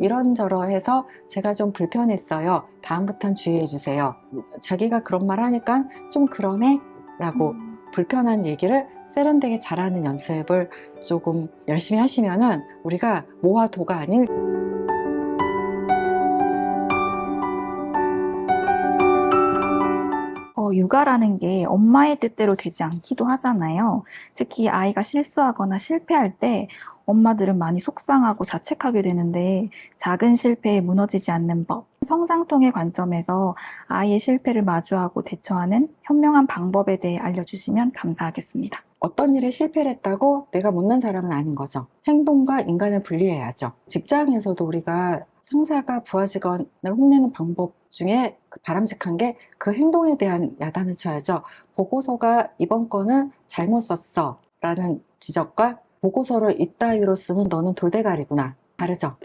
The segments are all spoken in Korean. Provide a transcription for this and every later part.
이런저런해서 제가 좀 불편했어요. 다음부턴 주의해 주세요. 자기가 그런 말 하니까 좀 그러네? 라고 불편한 얘기를 세련되게 잘하는 연습을 조금 열심히 하시면은 우리가 모와 도가 아닌 육아라는 게 엄마의 뜻대로 되지 않기도 하잖아요. 특히 아이가 실수하거나 실패할 때 엄마들은 많이 속상하고 자책하게 되는데 작은 실패에 무너지지 않는 법, 성장통의 관점에서 아이의 실패를 마주하고 대처하는 현명한 방법에 대해 알려주시면 감사하겠습니다. 어떤 일에 실패를 했다고 내가 못난 사람은 아닌 거죠. 행동과 인간을 분리해야죠. 직장에서도 우리가 상사가 부하 직원을 혼내는 방법 중에 바람직한 게 그 행동에 대한 야단을 쳐야죠. 보고서가 이번 건은 잘못 썼어 라는 지적과 보고서를 이따위로 쓰는 너는 돌대가리구나. 다르죠.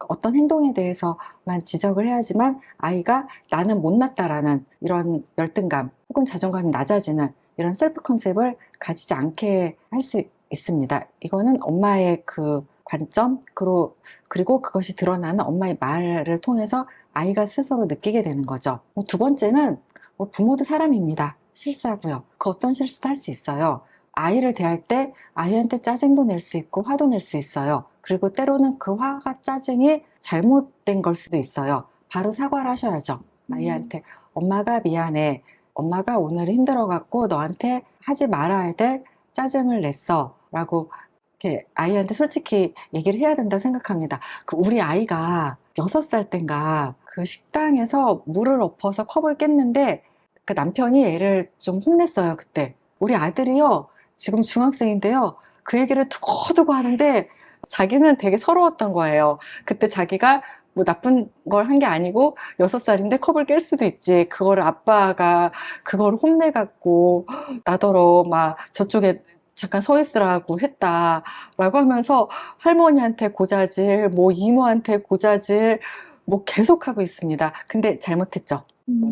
어떤 행동에 대해서만 지적을 해야지만 아이가 나는 못났다라는 이런 열등감 혹은 자존감이 낮아지는 이런 셀프 컨셉을 가지지 않게 할 수 있습니다. 이거는 엄마의 그 관점, 그리고 그것이 드러나는 엄마의 말을 통해서 아이가 스스로 느끼게 되는 거죠. 두 번째는 부모도 사람입니다. 실수하고요. 그 어떤 실수도 할 수 있어요. 아이를 대할 때 아이한테 짜증도 낼 수 있고 화도 낼 수 있어요. 그리고 때로는 그 화가 짜증이 잘못된 걸 수도 있어요. 바로 사과를 하셔야죠. 아이한테 엄마가 미안해. 엄마가 오늘 힘들어갖고 너한테 하지 말아야 될 짜증을 냈어. 라고 이렇게 아이한테 솔직히 얘기를 해야 된다고 생각합니다. 우리 아이가 6살 땐가 그 식당에서 물을 엎어서 컵을 깼는데 그 남편이 애를 좀 혼냈어요, 그때. 우리 아들이요, 지금 중학생인데요. 그 얘기를 두고두고 하는데 자기는 되게 서러웠던 거예요. 그때 자기가 뭐 나쁜 걸 한 게 아니고 6살인데 컵을 깰 수도 있지. 그거를 아빠가 그거를 혼내갖고 나더러 막 저쪽에 잠깐 서 있으라고 했다라고 하면서 할머니한테 고자질, 뭐 이모한테 고자질, 뭐 계속하고 있습니다. 근데 잘못했죠.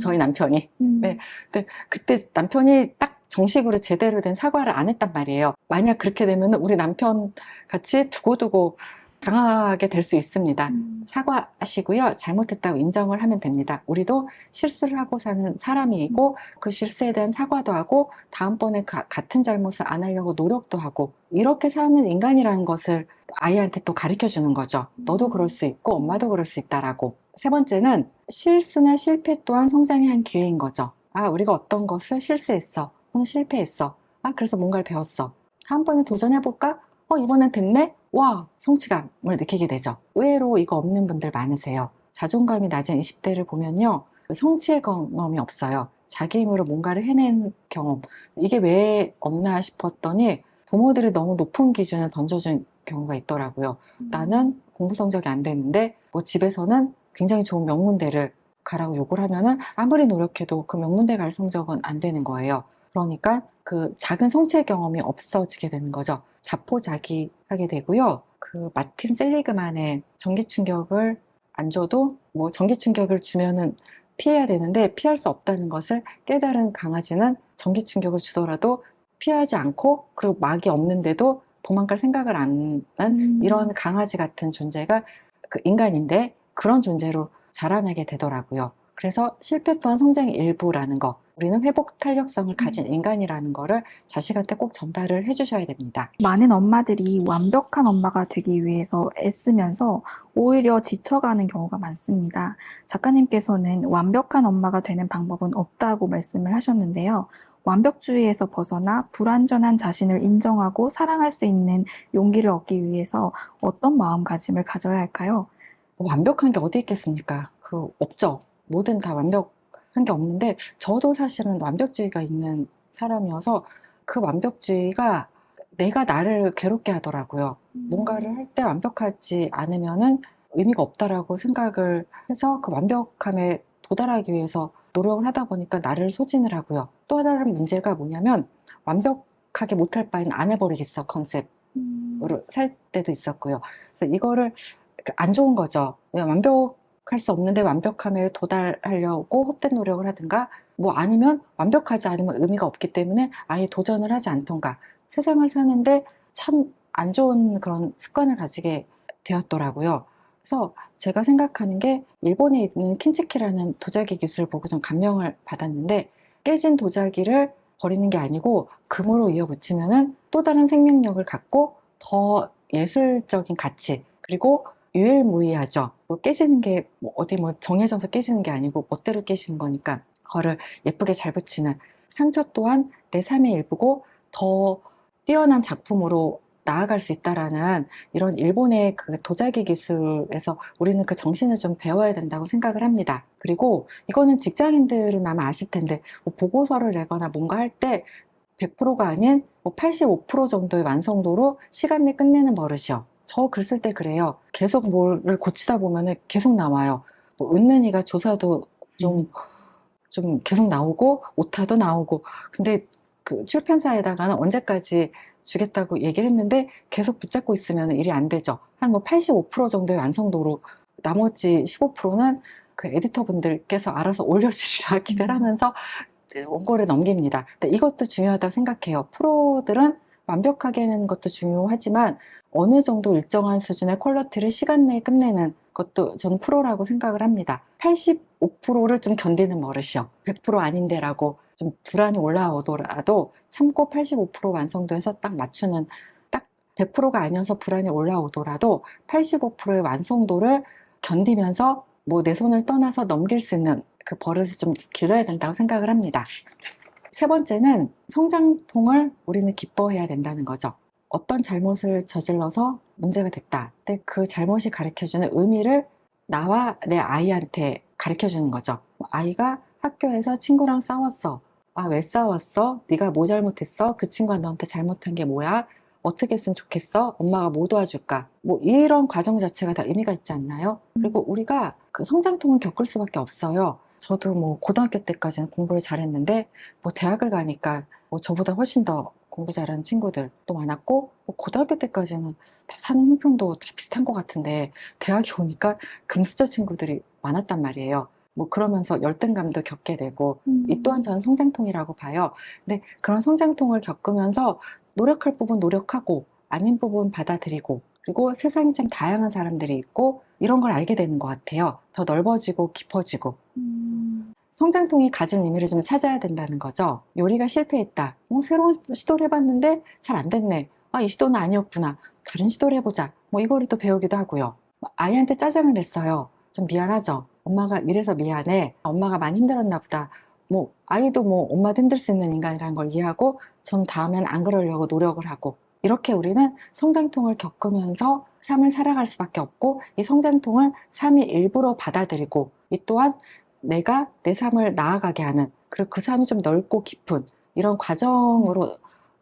저희 남편이. 네. 근데 그때 남편이 딱 정식으로 제대로 된 사과를 안 했단 말이에요. 만약 그렇게 되면 우리 남편 같이 두고두고 당하게 될 수 있습니다. 사과하시고요. 잘못했다고 인정을 하면 됩니다. 우리도 실수를 하고 사는 사람이고 그 실수에 대한 사과도 하고 다음번에 같은 잘못을 안 하려고 노력도 하고 이렇게 사는 인간이라는 것을 아이한테 또 가르쳐 주는 거죠. 너도 그럴 수 있고 엄마도 그럴 수 있다라고. 세 번째는 실수나 실패 또한 성장의 한 기회인 거죠. 아, 우리가 어떤 것을 실수했어. 혹은 실패했어. 아, 그래서 뭔가를 배웠어. 다음번에 도전해볼까? 이번엔 됐네? 와, 성취감을 느끼게 되죠. 의외로 이거 없는 분들 많으세요. 자존감이 낮은 20대를 보면요. 성취의 경험이 없어요. 자기 힘으로 뭔가를 해낸 경험. 이게 왜 없나 싶었더니 부모들이 너무 높은 기준을 던져준 경우가 있더라고요. 나는 공부 성적이 안 되는데 뭐 집에서는 굉장히 좋은 명문대를 가라고 요구를 하면은 아무리 노력해도 그 명문대 갈 성적은 안 되는 거예요. 그러니까 그 작은 성취의 경험이 없어지게 되는 거죠. 자포자기하게 되고요. 그 마틴 셀리그만의 전기 충격을 안 줘도 뭐 전기 충격을 주면은 피해야 되는데 피할 수 없다는 것을 깨달은 강아지는 전기 충격을 주더라도 피하지 않고 그리고 막이 없는데도 도망갈 생각을 안 하는 이런 강아지 같은 존재가 그 인간인데 그런 존재로 자라나게 되더라고요. 그래서 실패 또한 성장의 일부라는 거, 우리는 회복 탄력성을 가진 인간이라는 거를 자식한테 꼭 전달을 해주셔야 됩니다. 많은 엄마들이 완벽한 엄마가 되기 위해서 애쓰면서 오히려 지쳐가는 경우가 많습니다. 작가님께서는 완벽한 엄마가 되는 방법은 없다고 말씀을 하셨는데요. 완벽주의에서 벗어나 불완전한 자신을 인정하고 사랑할 수 있는 용기를 얻기 위해서 어떤 마음가짐을 가져야 할까요? 완벽한 게 어디 있겠습니까? 없죠. 뭐든 다 완벽한 게 없는데 저도 사실은 완벽주의가 있는 사람이어서 그 완벽주의가 내가 나를 괴롭게 하더라고요. 뭔가를 할 때 완벽하지 않으면은 의미가 없다라고 생각을 해서 그 완벽함에 도달하기 위해서 노력을 하다 보니까 나를 소진을 하고요. 또 다른 문제가 뭐냐면 완벽하게 못할 바엔 안 해버리겠어 컨셉으로 살 때도 있었고요. 그래서 이거를 안 좋은 거죠. 완벽할 수 없는데 완벽함에 도달하려고 헛된 노력을 하든가 뭐 아니면 완벽하지 않으면 의미가 없기 때문에 아예 도전을 하지 않던가 세상을 사는데 참 안 좋은 그런 습관을 가지게 되었더라고요. 그래서 제가 생각하는 게 일본에 있는 킨치키라는 도자기 기술을 보고 좀 감명을 받았는데 깨진 도자기를 버리는 게 아니고 금으로 이어붙이면은 또 다른 생명력을 갖고 더 예술적인 가치 그리고 유일무이하죠. 뭐 깨지는 게 뭐 어디 뭐 정해져서 깨지는 게 아니고 멋대로 깨지는 거니까 그거를 예쁘게 잘 붙이는 상처 또한 내 삶의 일부고 더 뛰어난 작품으로 나아갈 수 있다라는 이런 일본의 그 도자기 기술에서 우리는 그 정신을 좀 배워야 된다고 생각을 합니다. 그리고 이거는 직장인들은 아마 아실 텐데 뭐 보고서를 내거나 뭔가 할 때 100%가 아닌 뭐 85% 정도의 완성도로 시간 내에 끝내는 버릇이요. 저 글 쓸 때 그래요. 계속 뭐를 고치다 보면은 계속 나와요. 뭐 은는이가 조사도 좀 계속 나오고 오타도 나오고 근데 그 출판사에다가는 언제까지 주겠다고 얘기를 했는데 계속 붙잡고 있으면 일이 안 되죠. 한 뭐 85% 정도의 완성도로 나머지 15%는 그 에디터 분들께서 알아서 올려주리라 기대를 하면서 원고를 넘깁니다. 근데 이것도 중요하다고 생각해요. 프로들은 완벽하게 하는 것도 중요하지만 어느 정도 일정한 수준의 퀄리티를 시간 내에 끝내는 것도 저는 프로라고 생각을 합니다. 85%를 좀 견디는 버릇이요. 100% 아닌데라고 좀 불안이 올라오더라도 참고 85% 완성도에서 딱 맞추는 딱 100%가 아니어서 불안이 올라오더라도 85%의 완성도를 견디면서 뭐 내 손을 떠나서 넘길 수 있는 그 버릇을 좀 길러야 된다고 생각을 합니다. 세 번째는 성장통을 우리는 기뻐해야 된다는 거죠. 어떤 잘못을 저질러서 문제가 됐다. 근데 그 잘못이 가르쳐주는 의미를 나와 내 아이한테 가르쳐주는 거죠. 아이가 학교에서 친구랑 싸웠어. 아, 왜 싸웠어? 네가 뭐 잘못했어? 그 친구가 너한테 잘못한 게 뭐야? 어떻게 했으면 좋겠어? 엄마가 뭐 도와줄까? 뭐 이런 과정 자체가 다 의미가 있지 않나요? 그리고 우리가 그 성장통을 겪을 수밖에 없어요. 저도 뭐 고등학교 때까지는 공부를 잘했는데 뭐 대학을 가니까 뭐 저보다 훨씬 더 공부 잘하는 친구들도 많았고 뭐 고등학교 때까지는 다 사는 형편도 다 비슷한 것 같은데 대학에 오니까 금수저 친구들이 많았단 말이에요. 뭐 그러면서 열등감도 겪게 되고 이 또한 저는 성장통이라고 봐요. 근데 그런 성장통을 겪으면서 노력할 부분 노력하고 아닌 부분 받아들이고 그리고 세상에 참 다양한 사람들이 있고 이런 걸 알게 되는 것 같아요. 더 넓어지고 깊어지고. 성장통이 가진 의미를 좀 찾아야 된다는 거죠. 요리가 실패했다. 새로운 시도를 해봤는데 잘 안 됐네. 아, 이 시도는 아니었구나. 다른 시도를 해보자. 뭐 이거를 또 배우기도 하고요. 아이한테 짜증을 냈어요. 좀 미안하죠. 엄마가 이래서 미안해. 엄마가 많이 힘들었나 보다. 뭐 아이도 뭐 엄마도 힘들 수 있는 인간이라는 걸 이해하고 전 다음엔 안 그러려고 노력을 하고 이렇게 우리는 성장통을 겪으면서 삶을 살아갈 수밖에 없고 이 성장통을 삶의 일부로 받아들이고 이 또한 내가 내 삶을 나아가게 하는 그리고 그 삶이 좀 넓고 깊은 이런 과정으로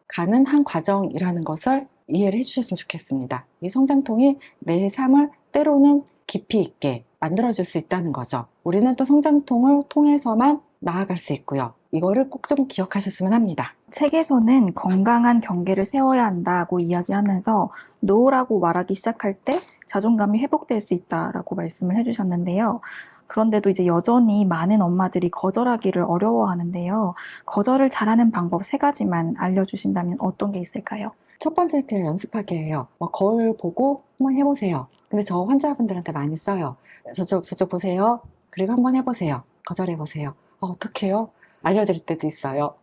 가는 한 과정이라는 것을 이해를 해주셨으면 좋겠습니다. 이 성장통이 내 삶을 때로는 깊이 있게 만들어줄 수 있다는 거죠. 우리는 또 성장통을 통해서만 나아갈 수 있고요. 이거를 꼭 좀 기억하셨으면 합니다. 책에서는 건강한 경계를 세워야 한다고 이야기하면서 노라고 말하기 시작할 때 자존감이 회복될 수 있다라고 말씀을 해주셨는데요. 그런데도 이제 여전히 많은 엄마들이 거절하기를 어려워하는데요. 거절을 잘하는 방법 3가지만 알려주신다면 어떤 게 있을까요? 첫 번째 그냥 연습하기예요. 거울 보고 한번 해보세요. 근데 저 환자분들한테 많이 써요. 저쪽 보세요. 그리고 한번 해보세요. 거절해보세요. 어떡해요? 알려드릴 때도 있어요.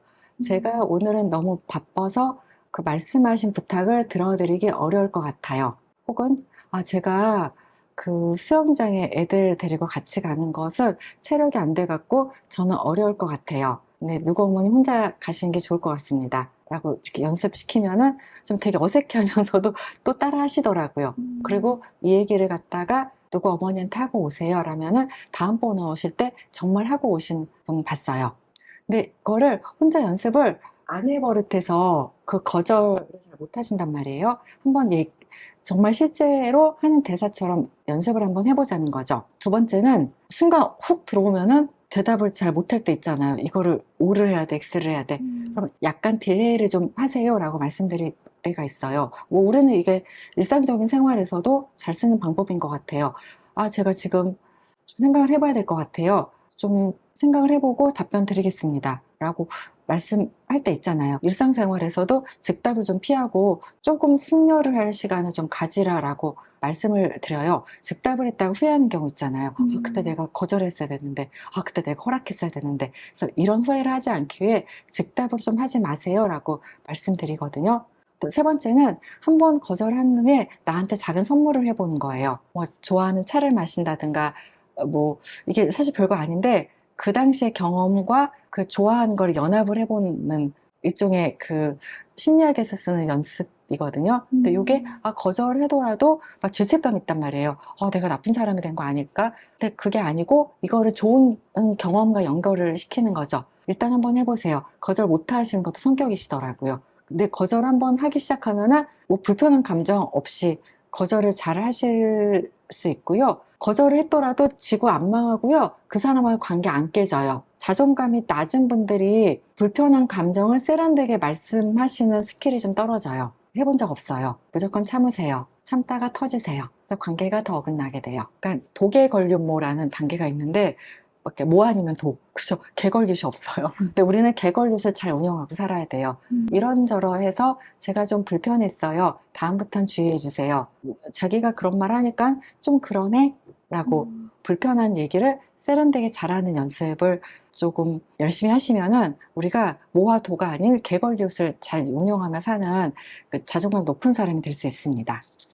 제가 오늘은 너무 바빠서 그 말씀하신 부탁을 들어드리기 어려울 것 같아요. 혹은 제가 그 수영장에 애들 데리고 같이 가는 것은 체력이 안 돼갖고 저는 어려울 것 같아요. 근데 누구 어머니 혼자 가시는 게 좋을 것 같습니다. 라고 이렇게 연습시키면은 좀 되게 어색해 하면서도 또 따라 하시더라고요. 그리고 이 얘기를 갖다가 누구 어머니한테 하고 오세요 라면은 다음번에 오실 때 정말 하고 오신 분 봤어요. 근데 그거를 혼자 연습을 안 해버릇해서 그 거절을 잘 못하신단 말이에요. 한번 정말 실제로 하는 대사처럼 연습을 한번 해보자는 거죠. 두 번째는 순간 훅 들어오면은 대답을 잘 못할 때 있잖아요. 이거를 O를 해야 돼, X를 해야 돼. 그럼 약간 딜레이를 좀 하세요 라고 말씀드릴 때가 있어요. 뭐 우리는 이게 일상적인 생활에서도 잘 쓰는 방법인 것 같아요. 제가 지금 좀 생각을 해봐야 될 것 같아요. 좀 생각을 해보고 답변 드리겠습니다. 라고 말씀할 때 있잖아요. 일상생활에서도 즉답을 좀 피하고 조금 숙려를 할 시간을 좀 가지라라고 말씀을 드려요. 즉답을 했다가 후회하는 경우 있잖아요. 그때 내가 거절했어야 되는데, 그때 내가 허락했어야 되는데. 그래서 이런 후회를 하지 않기 위해 즉답을 좀 하지 마세요라고 말씀드리거든요. 또 세 번째는 한 번 거절한 후에 나한테 작은 선물을 해보는 거예요. 뭐 좋아하는 차를 마신다든가, 이게 사실 별거 아닌데 그 당시의 경험과 그 좋아하는 걸 연합을 해보는 일종의 그 심리학에서 쓰는 연습이거든요. 근데 이게 거절하더라도 막 죄책감 있단 말이에요. 내가 나쁜 사람이 된 거 아닐까? 근데 그게 아니고 이거를 좋은 경험과 연결을 시키는 거죠. 일단 한번 해보세요. 거절 못 하시는 것도 성격이시더라고요. 근데 거절 한번 하기 시작하면은 뭐 불편한 감정 없이 거절을 잘 하실 수 있고요. 거절을 했더라도 지구 안 망하고요. 그 사람하고 관계 안 깨져요. 자존감이 낮은 분들이 불편한 감정을 세련되게 말씀하시는 스킬이 좀 떨어져요. 해본 적 없어요. 무조건 참으세요. 참다가 터지세요. 그래서 관계가 더 어긋나게 돼요. 그러니까 독에 걸린 모라는 단계가 있는데 뭐 아니면 독, 그죠? 개걸릿이 없어요. 근데 우리는 개걸릿을 잘 운영하고 살아야 돼요. 이런저런해서 제가 좀 불편했어요. 다음부턴 주의해 주세요. 자기가 그런 말 하니까 좀 그러네? 라고 불편한 얘기를 세련되게 잘하는 연습을 조금 열심히 하시면은 우리가 모와 도가 아닌 개걸릿을 잘 운영하며 사는 그 자존감 높은 사람이 될 수 있습니다.